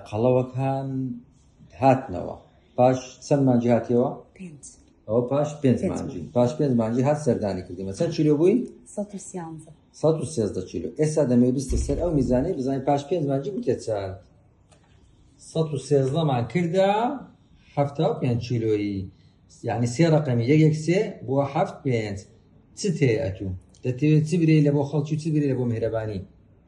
قەڵەوەکان هاتنەوە پاش چەند مانجی هاتیەوە؟ 5 ئەوە پاش 5 مانجی پاش 5 مانجی هات سەردانی کردیمە چەند کیلۆ بووی؟ 113 113 کیلۆ. ئێستا دەمەوێت بیستە سەر ئەو میزانەی بزانین پاش 5 مانجی بکێت چەند 113 مان کردە 75 کیلۆیی، یعنی 3 ڕقەمی 1 بۆ 7 5 چ تێ ئەتوو دەتەوێت چ برێ لە بۆ خەڵکی و چ برێ لە بۆ میهرەبانی؟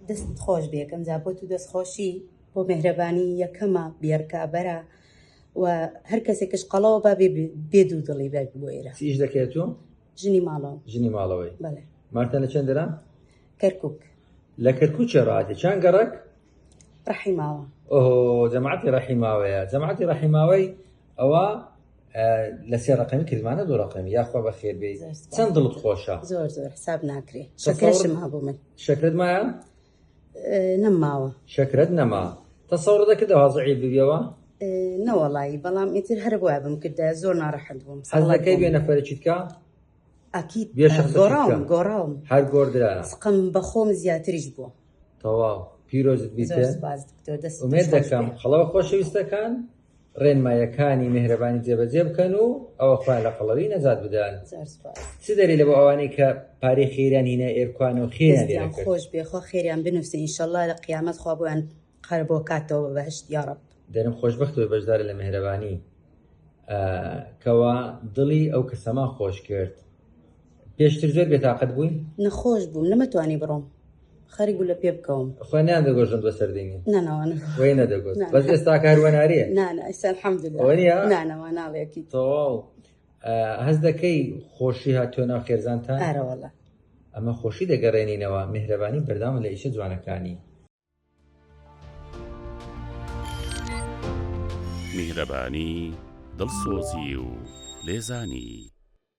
دەست خۆش بێکم جا بۆ تو دەست خۆشی بۆ میهرەبانی یەکەمە بێرکابەرە و هەر کەسێکش قەڵەوە با بێ دوو دڵی بێت بۆ ئێرە. چیش دەکەێت تۆ؟ ژنی ماڵەوە. ژنی ماڵەوەی. بەڵێ. مارتە لە چەندەرە؟ کەرکووک. لە کەرکووکێ ڕاتێ چەند گەڕەک؟ ڕەحیماوە. ئۆ جەماعەتی ڕەحیماوەیە. جەماعەتی ڕەحیماوەی ئەوە لە 3 ڕقەمی کردمانە 2 ڕقەمی یاخوا بەخێر بێ. چەند دڵت خۆشە؟ زۆر حساب ناکرێ. شەکرەشم هەبوو من. شەکرت مایە؟ نەماوە. شەکرت نەما. تەسەوڕ دەکردەوە زەعیف ببیەوە؟ نەوەڵایی بەڵام ئیتر هەر بۆ بم کردە زۆر ناڕەحەت بووم. حەز دەکەی بێ نەفەرێکی بکە؟ ئەکید گۆڕاوم. هەر گۆڕدرا. سقم بە خۆم زیاتریش بووە. تەواو پیرۆزت بیتە؟ زۆر سپاس دکتۆر دەست ئومێد دەکەم خەڵەوە خۆشەویستەکان ڕێنمایەکانی میهرەبانی جێبەجێ بکەن و ئەوە خوای لە قەڵەوی نەجات بدەن. زۆر سپاس. چ دەری لە بۆ ئەوانەی کە پارەی خێریان هینە ئێرکوان و خێریان لێ کرد؟ خۆش بێ خۆ خێریان بنووسن ئینشەڵڵا لە قیامەت خوا بۆیان قەر بۆ کاتەوە بەهشت یا ڕەب. دەرم خۆشبەخت و بەشدارە لە میهرەبانی کەوا دڵی ئەو کەسەمان خۆش کرد. پێشتر زۆر بێتاقەت بووی؟ نەخۆش بووم نەمەتوانی بڕۆم خەریک بوو لە پێ بکەوم. خوێنیان دەگۆژم بە سەردەینی؟ نانەوانە وەی نەدەگۆست بەس ئێستا کاروەناریە؟ نانە ئێستا الحەمدوللا. وەنیە؟ نانەوە ناڵێکی. تەواو هەست دەکەی خۆشی هاتووە ناو خێرزانتان؟ ئارەوەڵا. ئەمە خۆشی دەگەڕێنینەوە میهرەبانی بەردەوامە لە ئیشە جوانەکانی. میهرەبانی دڵسۆزی و لێزانی.